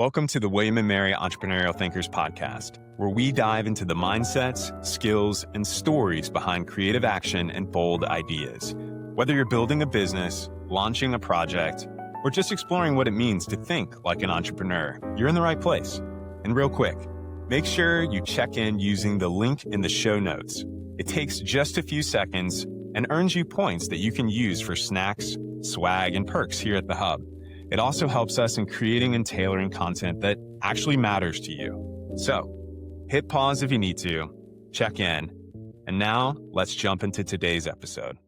Welcome to the William and Mary Entrepreneurial Thinkers podcast, where we dive into the mindsets, skills, and stories behind creative action and bold ideas. Whether you're building a business, launching a project, or just exploring what it means to think like an entrepreneur, you're in the right place. And real quick, make sure you check in using the link in the show notes. It takes just a few seconds and earns you points that you can use for snacks, swag, and perks here at the Hub. It also helps us in creating and tailoring content that actually matters to you. So, hit pause if you need to, check in, and now let's jump into today's episode.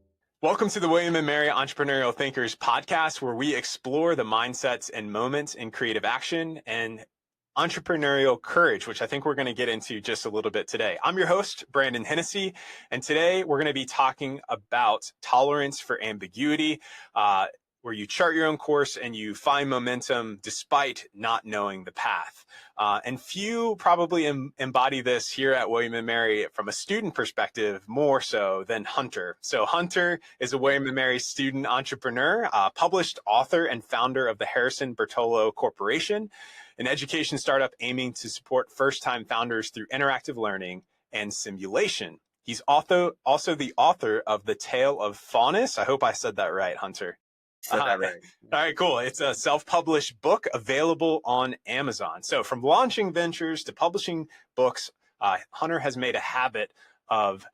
Welcome to the William and Mary Entrepreneurial Thinkers podcast, where we explore the mindsets and moments in creative action and entrepreneurial courage, which I think we're going to get into just a little bit today. I'm your host, Brandon Hennessy, and today we're going to be talking about tolerance for ambiguity, where you chart your own course and you find momentum despite not knowing the path. And few probably embody this here at William & Mary from a student perspective more so than Hunter. So Hunter is a William & Mary student entrepreneur, published author and founder of the Harrison Bertolo Corporation, an education startup aiming to support first-time founders through interactive learning and simulation. He's also the author of The Tale of Faunus. I hope I said that right, Hunter. Right. All right, cool. It's a self-published book available on Amazon. So from launching ventures to publishing books, Hunter has made a habit of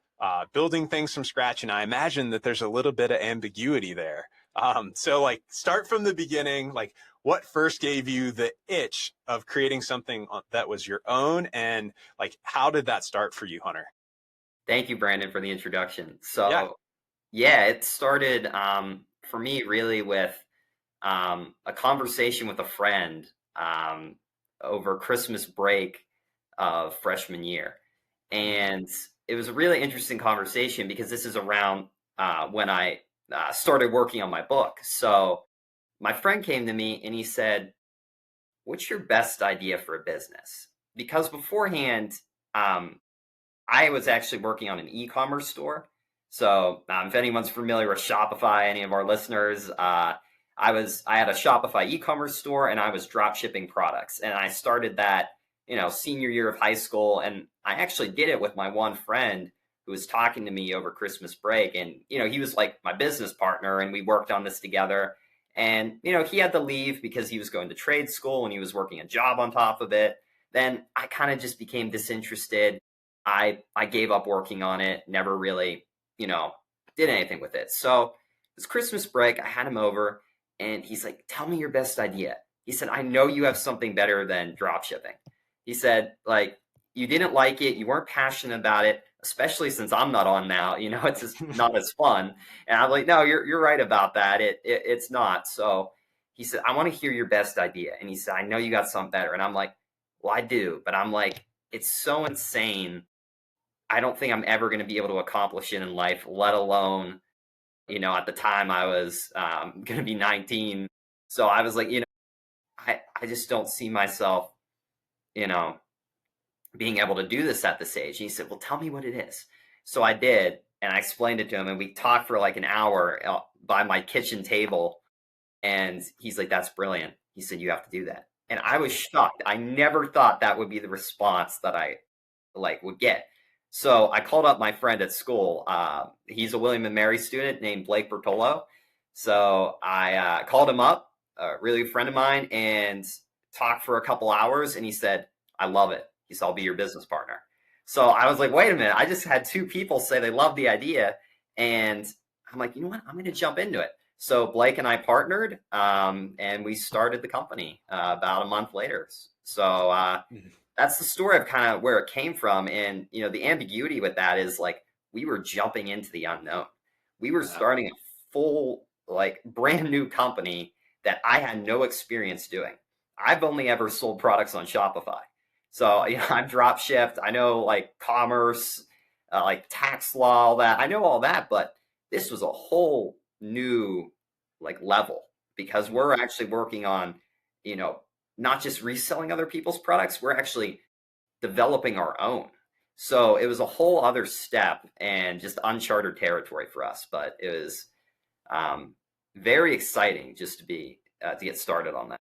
building things from scratch. And I imagine that there's a little bit of ambiguity there. So start from the beginning, what first gave you the itch of creating something that was your own? And how did that start for you, Hunter? Thank you, Brandon, for the introduction. So yeah it started, for me, really with a conversation with a friend over Christmas break of freshman year. And it was a really interesting conversation because this is around when I started working on my book. So my friend came to me and he said, "What's your best idea for a business?" Because beforehand, I was actually working on an e-commerce store. So if anyone's familiar with Shopify, any of our listeners, I had a Shopify e-commerce store and I was drop shipping products. And I started that, senior year of high school. And I actually did it with my one friend who was talking to me over Christmas break. And, he was like my business partner and we worked on this together. And, he had to leave because he was going to trade school and he was working a job on top of it. Then I kind of just became disinterested. I gave up working on it, never really did anything with it. So this Christmas break, I had him over and he's like, "Tell me your best idea." He said, "I know you have something better than drop shipping." He said, "You didn't like it. You weren't passionate about it, especially since I'm not on now. It's just not as fun." And I'm like, "No, you're right about that. It's not." So he said, "I want to hear your best idea." And he said, "I know you got something better." And I'm like, "Well, I do." But I'm like, it's so insane. I don't think I'm ever going to be able to accomplish it in life, let alone, at the time I was going to be 19. So I was like, I just don't see myself, being able to do this at this age. And he said, "Well, tell me what it is." So I did. And I explained it to him and we talked for an hour by my kitchen table. And he's like, "That's brilliant." He said, "You have to do that." And I was shocked. I never thought that would be the response that I would get. So I called up my friend at school. He's a William and Mary student named Blake Bertolo. So I called him up, a really good friend of mine, and talked for a couple hours. And he said, "I love it." He said, "I'll be your business partner." So I was like, wait a minute. I just had two people say they love the idea. And I'm like, you know what? I'm going to jump into it. So Blake and I partnered and we started the company about a month later. So that's the story of kind of where it came from. And, the ambiguity with that is we were jumping into the unknown. We were starting a full, brand new company that I had no experience doing. I've only ever sold products on Shopify. So, I've drop shipped. I know commerce, tax law, all that. I know all that, but this was a whole new level because we're actually working on, not just reselling other people's products, we're actually developing our own. So it was a whole other step and just uncharted territory for us. But it was very exciting just to get started on that.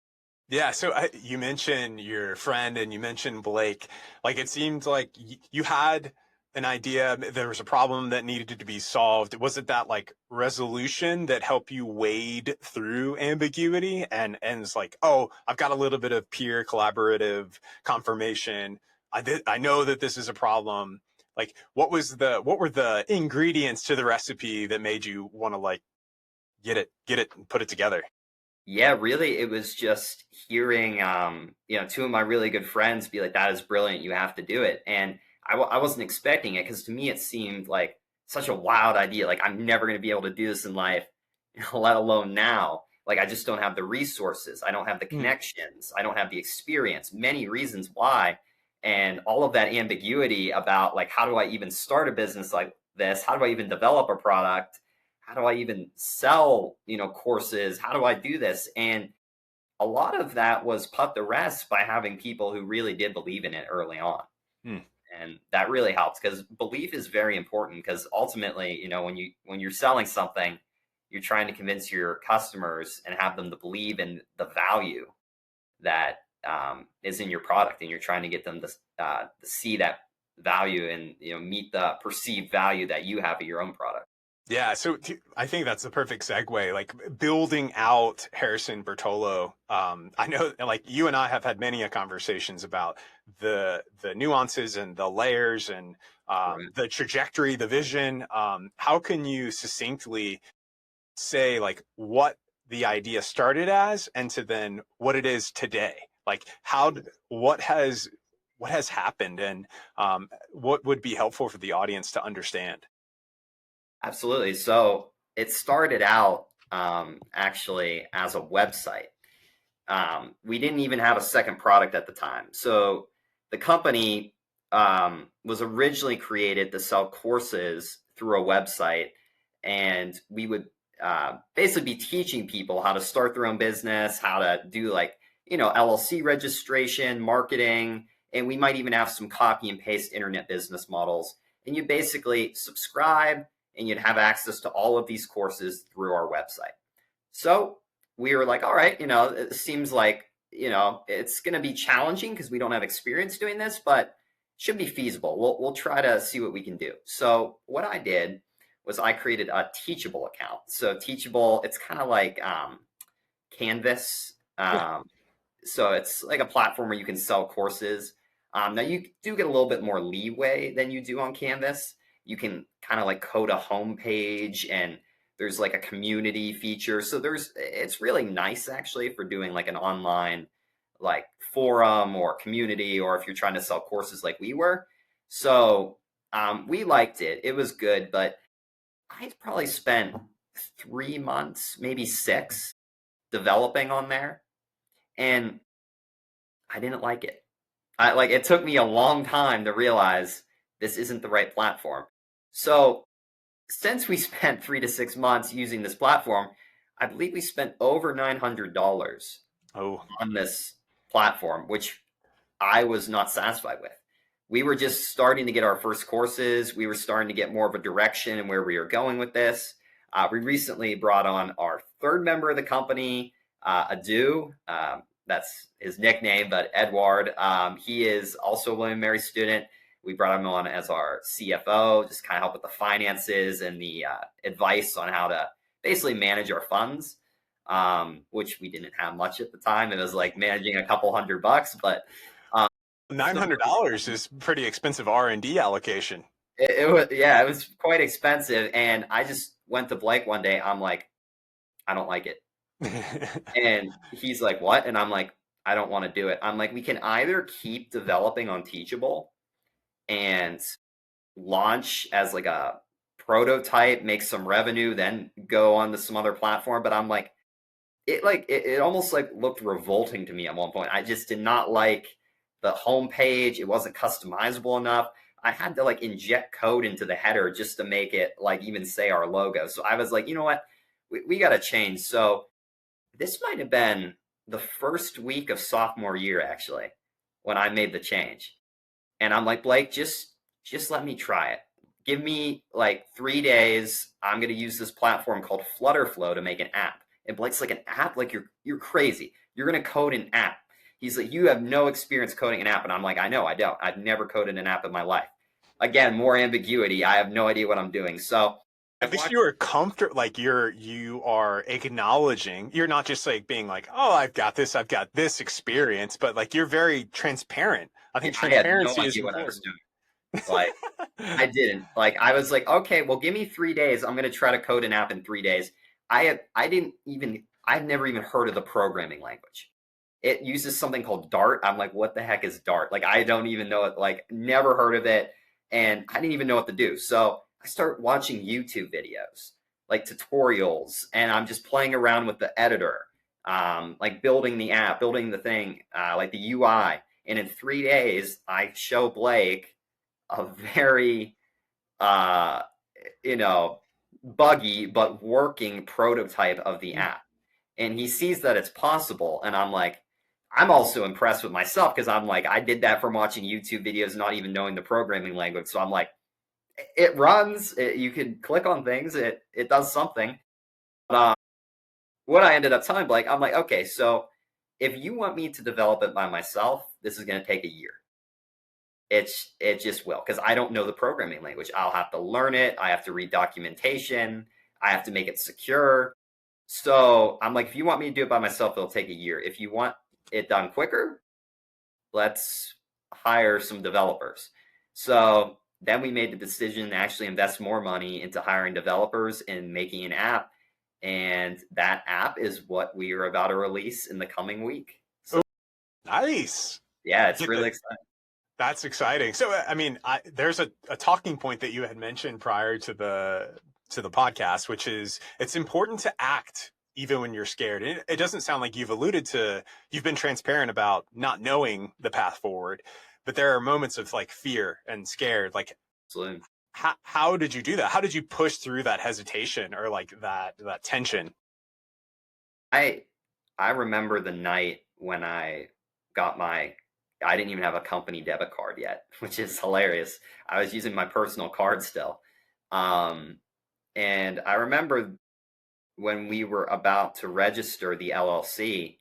Yeah, so you mentioned your friend and you mentioned Blake. Like it seemed like you had an idea, there was a problem that needed to be solved. Was it that like resolution that helped you wade through ambiguity and it's like, oh, I've got a little bit of peer collaborative confirmation. I know that this is a problem. Like what were the ingredients to the recipe that made you want to like get it and put it together? Yeah, really, it was just hearing, two of my really good friends be like, "That is brilliant. You have to do it." And I wasn't expecting it because to me it seemed like such a wild idea. Like I'm never going to be able to do this in life, let alone now. Like I just don't have the resources. I don't have the Hmm. connections. I don't have the experience. Many reasons why, and all of that ambiguity about like how do I even start a business like this? How do I even develop a product? How do I even sell, courses? How do I do this? And a lot of that was put to rest by having people who really did believe in it early on. Hmm. And that really helps because belief is very important because ultimately, when you're selling something, you're trying to convince your customers and have them to believe in the value that is in your product, and you're trying to get them to see that value and meet the perceived value that you have of your own product. Yeah, so I think that's the perfect segue. Like building out Harrison Bertolo. I know, like you and I have had many conversations about the nuances and the layers and Right. the trajectory, the vision. How can you succinctly say like what the idea started as, and to then what it is today? Like what has happened, and what would be helpful for the audience to understand? Absolutely. So it started out actually as a website. We didn't even have a second product at the time. So the company was originally created to sell courses through a website, and we would basically be teaching people how to start their own business, how to do like, LLC registration, marketing, and we might even have some copy and paste internet business models. And you basically subscribe and you'd have access to all of these courses through our website. So we were like, all right, it seems like, it's going to be challenging because we don't have experience doing this, but should be feasible. We'll try to see what we can do. So what I did was I created a Teachable account. So Teachable, it's kind of like Canvas. Yeah. So it's like a platform where you can sell courses. Now you do get a little bit more leeway than you do on Canvas. You can kind of like code a homepage, and there's like a community feature. So it's really nice actually for doing like an online like forum or community, or if you're trying to sell courses like we were. So we liked it. It was good, but I probably spent 3 months, maybe six, developing on there, and I didn't like it. It took me a long time to realize this isn't the right platform. So since we spent 3 to 6 months using this platform, I believe we spent over $900 Oh. on this platform, which I was not satisfied with. We were just starting to get our first courses. We were starting to get more of a direction and where we are going with this. We recently brought on our third member of the company, Adu. That's his nickname, but Edward. He is also a William Mary student. We brought him on as our CFO, just kind of help with the finances and the advice on how to basically manage our funds, which we didn't have much at the time. It was like managing a couple $100, but um, $900 is pretty expensive R&D allocation. it was, yeah, it was quite expensive. And I just went to Blake one day. I'm like, I don't like it. And he's like, what? And I'm like, I don't want to do it. I'm like, we can either keep developing on Teachable and launch as like a prototype, make some revenue, then go on to some other platform. But I'm like, it almost like looked revolting to me at one point. I just did not like the homepage. It wasn't customizable enough. I had to like inject code into the header just to make it like even say our logo. So I was like, you know what? We got to change. So this might have been the first week of sophomore year actually when I made the change. And I'm like, Blake, just let me try it. Give me like 3 days. I'm gonna use this platform called Flutterflow to make an app. And Blake's like, an app? Like you're crazy. you're going to code an app. He's like, you have no experience coding an app. And I'm like, I know, I don't. I've never coded an app in my life. Again, more ambiguity. I have no idea what I'm doing. So at least you are comfortable, like you are acknowledging, you're not just like being like, oh, I've got this experience, but like you're very transparent. I think transparency is important. I was doing. Like I didn't. Like I was like, okay, well, give me 3 days. I'm gonna try to code an app in 3 days. I've never even heard of the programming language. It uses something called Dart. I'm like, what the heck is Dart? Like I don't even know it, like never heard of it. And I didn't even know what to do. So I start watching YouTube videos, like tutorials, and I'm just playing around with the editor, like building the app, building the thing, like the UI. And in 3 days, I show Blake a very, buggy but working prototype of the app. And he sees that it's possible. And I'm like, I'm also impressed with myself because I'm like, I did that from watching YouTube videos, not even knowing the programming language. So I'm like, it runs. You can click on things. It does something. What I ended up telling Blake, I'm like, okay, so if you want me to develop it by myself, this is going to take a year. It just will, because I don't know the programming language. I'll have to learn it. I have to read documentation. I have to make it secure. So I'm like, if you want me to do it by myself, it'll take a year. If you want it done quicker, let's hire some developers. So then we made the decision to actually invest more money into hiring developers and making an app. And that app is what we are about to release in the coming week. So, nice. Yeah, it's really exciting. That's exciting. So, I mean, there's a talking point that you had mentioned prior to the podcast, which is it's important to act even when you're scared. It doesn't sound like you've been transparent about not knowing the path forward, but there are moments of like fear and scared. Like, absolutely. How did you do that? How did you push through that hesitation or like that tension? I remember the night when I didn't even have a company debit card yet, which is hilarious. I was using my personal card still. And I remember when we were about to register the LLC,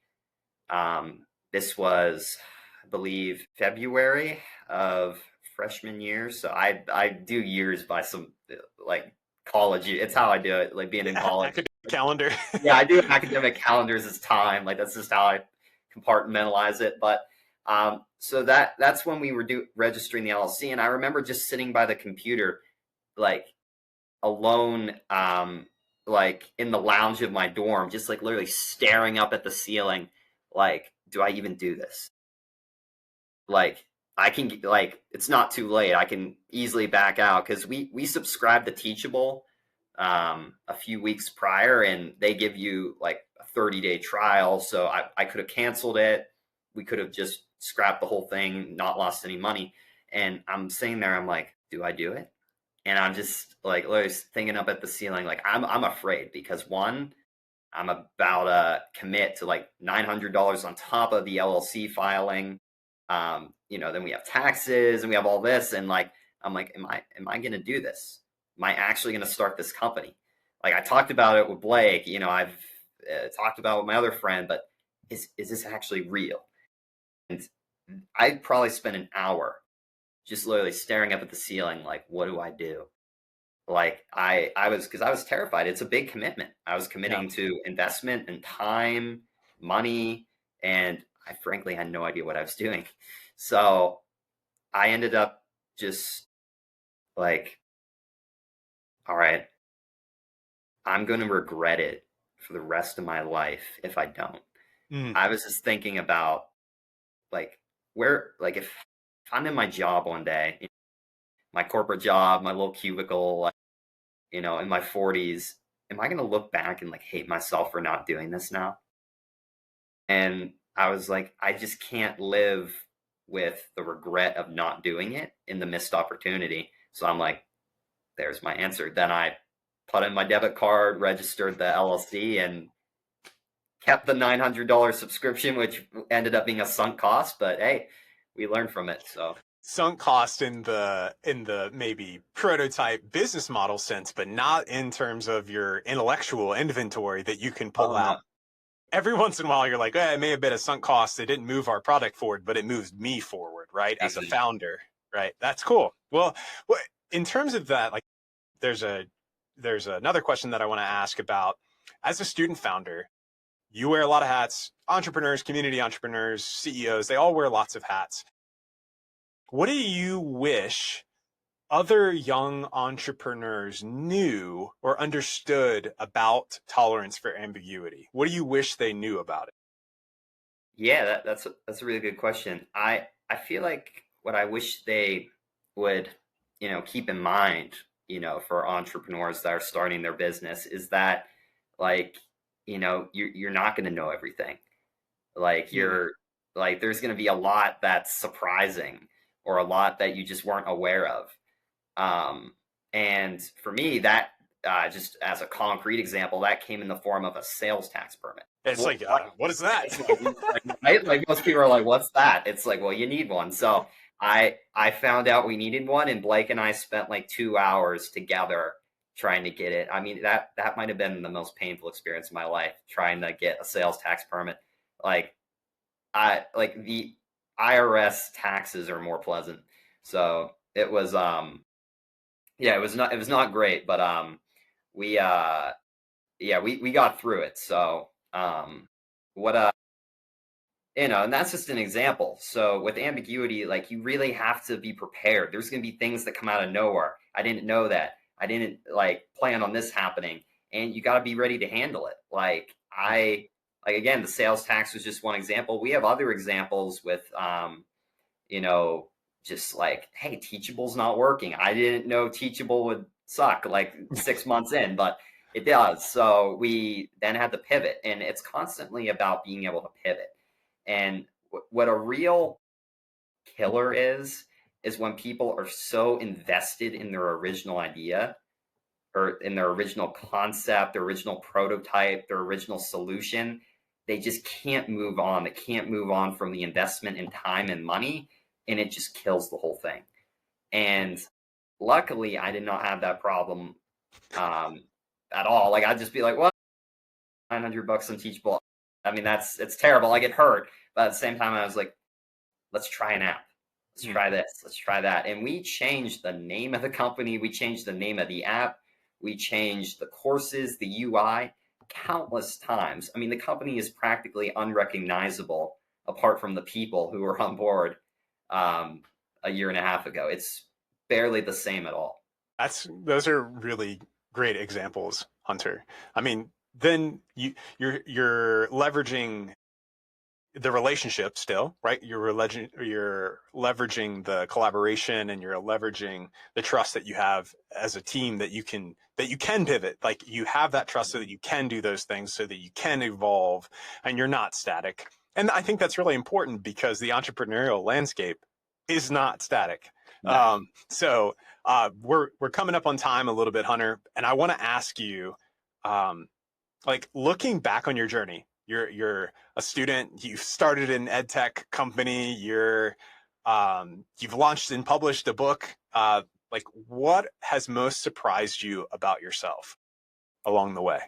this was, I believe, February of freshman year. So I do years by some like college. It's how I do it, like being in college. Academic calendar. Yeah, I do academic calendars as time. Like that's just how I compartmentalize it. But so that's when we were registering the LLC, and I remember just sitting by the computer, like alone, like in the lounge of my dorm, just like literally staring up at the ceiling, like, do I even do this? Like, I can, like, it's not too late. I can easily back out because we subscribed to Teachable a few weeks prior, and they give you like a 30-day trial. So I could have canceled it. We could have just scrapped the whole thing, not lost any money. And I'm sitting there, I'm like, do I do it? And I'm just like literally thinking up at the ceiling, like I'm afraid because one, I'm about to commit to like $900 on top of the LLC filing. Then we have taxes and we have all this, and like I'm like, am I going to do this? Am I actually going to start this company? Like I talked about it with Blake. I've talked about it with my other friend, but is this actually real? And I'd probably spend an hour just literally staring up at the ceiling, like, what do I do? Like I was terrified. It's a big commitment. I was committing to investment and time, money, and I frankly had no idea what I was doing. So I ended up just like, all right, I'm going to regret it for the rest of my life if I don't. I was just thinking about like if I'm in my job one day, my corporate job, my little cubicle, like, in my 40s, am I going to look back and like hate myself for not doing this now? And I was like, I just can't live with the regret of not doing it in the missed opportunity. So I'm like, there's my answer. Then I put in my debit card, registered the LLC, and kept the $900 subscription, which ended up being a sunk cost. But hey, we learned from it. So sunk cost in the maybe prototype business model sense, but not in terms of your intellectual inventory that you can pull out every once in a while you're like, it may have been a sunk cost. It didn't move our product forward, but it moves me forward, right? As a founder, right? That's cool. Well, in terms of that, like there's another question that I want to ask about. As a student founder, you wear a lot of hats. Entrepreneurs, community entrepreneurs, CEOs, they all wear lots of hats. What do you wish other young entrepreneurs knew or understood about tolerance for ambiguity? What do you wish they knew about it? Yeah, that's a really good question. I feel like what I wish they would, keep in mind, for entrepreneurs that are starting their business is that, like, you're not going to know everything. Like there's going to be a lot that's surprising or a lot that you just weren't aware of. And for me, that just as a concrete example, that came in the form of a sales tax permit. It's what is that? Like most people are like, what's that? It's like, well, you need one. So I found out we needed one, and Blake and I spent like 2 hours together trying to get it. I mean, that might have been the most painful experience of my life, trying to get a sales tax permit. Like the IRS taxes are more pleasant. So it was it was not great, but we we got through it. So what and that's just an example. So with ambiguity, like you really have to be prepared. There's going to be things that come out of nowhere. I didn't know that. I didn't like plan on this happening, and you got to be ready to handle it. Again, the sales tax was just one example. We have other examples with just like, hey, Teachable's not working. I didn't know Teachable would suck like 6 months in, but it does. So we then had to pivot, and it's constantly about being able to pivot. And what a real killer is when people are so invested in their original idea or in their original concept, their original prototype, their original solution. They just can't move on. They can't move on from the investment in time and money, and it just kills the whole thing. And luckily, I did not have that problem at all. Like I'd just be like, well, $900 on Teachable. I mean, it's terrible. Like it hurt, but at the same time, I was like, let's try an app. Let's try this. Let's try that. And we changed the name of the company. We changed the name of the app. We changed the courses, the UI, countless times. I mean, the company is practically unrecognizable apart from the people who were on board a year and a half ago. It's barely the same at all. Those are really great examples, Hunter. I mean, then you're leveraging the relationship still, right? You're leveraging the collaboration, and you're leveraging the trust that you have as a team that you can pivot. Like you have that trust so that you can do those things, so that you can evolve, and you're not static. And I think that's really important because the entrepreneurial landscape is not static. No. So we're coming up on time a little bit, Hunter, and I want to ask you, like looking back on your journey. You're a student. You've started an ed tech company. You've launched and published a book. Like, what has most surprised you about yourself along the way?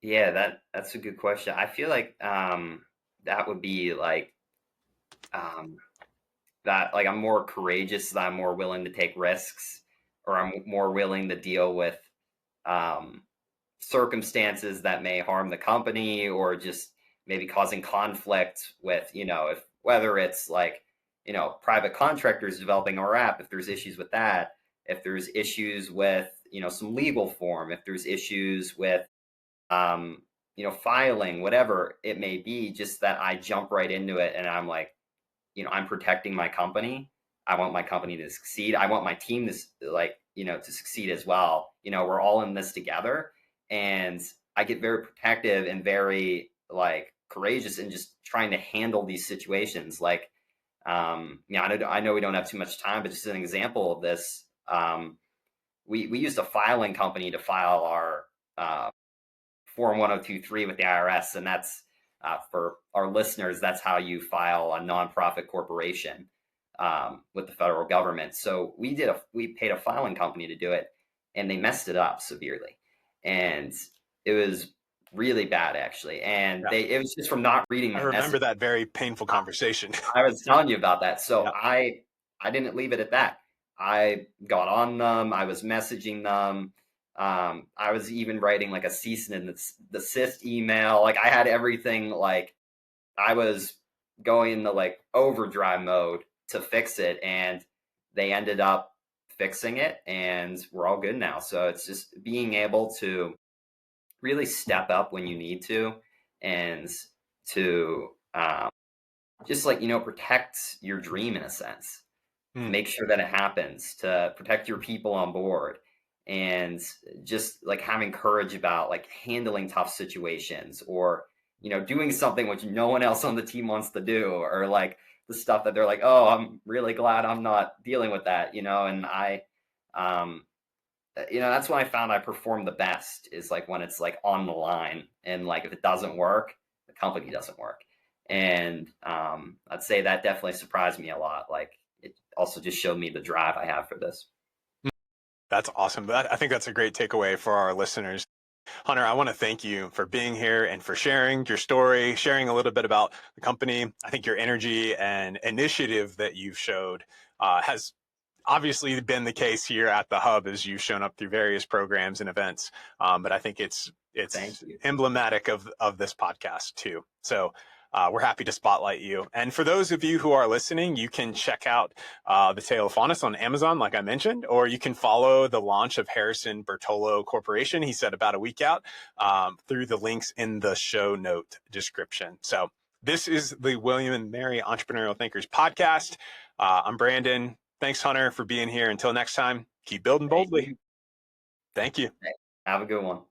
Yeah, that's a good question. I feel like that would be like that. Like, I'm more courageous. That I'm more willing to take risks, or I'm more willing to deal with circumstances that may harm the company, or just maybe causing conflict with, whether it's like, private contractors developing our app, if there's issues with that, if there's issues with, some legal form, if there's issues with, filing, whatever it may be, just that I jump right into it. And I'm like, I'm protecting my company. I want my company to succeed. I want my team to succeed as well. We're all in this together. And I get very protective and very courageous in just trying to handle these situations. Like, I know we don't have too much time, but just an example of this, we used a filing company to file our Form 1023 with the IRS, and that's for our listeners. That's how you file a nonprofit corporation with the federal government. So we paid a filing company to do it, and they messed it up severely. And it was really bad actually. And Yeah. it was just from not reading I my remember message. that very painful conversation. I was telling you about that. So Yeah. I didn't leave it at that. I got on them. I was messaging them. I was even writing like a cease and desist email. Like I had everything. Like I was going into like overdrive mode to fix it, and they ended up fixing it, and we're all good now. So it's just being able to really step up when you need to, and to just like protect your dream in a sense, to Mm. make sure that it happens, to protect your people on board, and just like having courage about like handling tough situations, or doing something which no one else on the team wants to do, or like the stuff that they're like, oh, I'm really glad I'm not dealing with that, and um that's when I found I perform the best, is like when it's like on the line, and like if it doesn't work, the company doesn't work. And I'd say that definitely surprised me a lot. Like it also just showed me the drive I have for this. That's awesome. I think that's a great takeaway for our listeners. Hunter, I want to thank you for being here and for sharing your story, sharing a little bit about the company. I think your energy and initiative that you've showed has obviously been the case here at the Hub, as you've shown up through various programs and events. But I think it's Thank you. emblematic of this podcast too. So we're happy to spotlight you. And for those of you who are listening, you can check out The Tale of Faunus on Amazon, like I mentioned, or you can follow the launch of Harrison Bertolo Corporation. He said about a week out, through the links in the show note description. So this is the William and Mary Entrepreneurial Thinkers podcast. I'm Brandon. Thanks, Hunter, for being here. Until next time, keep building boldly. Thank you. Have a good one.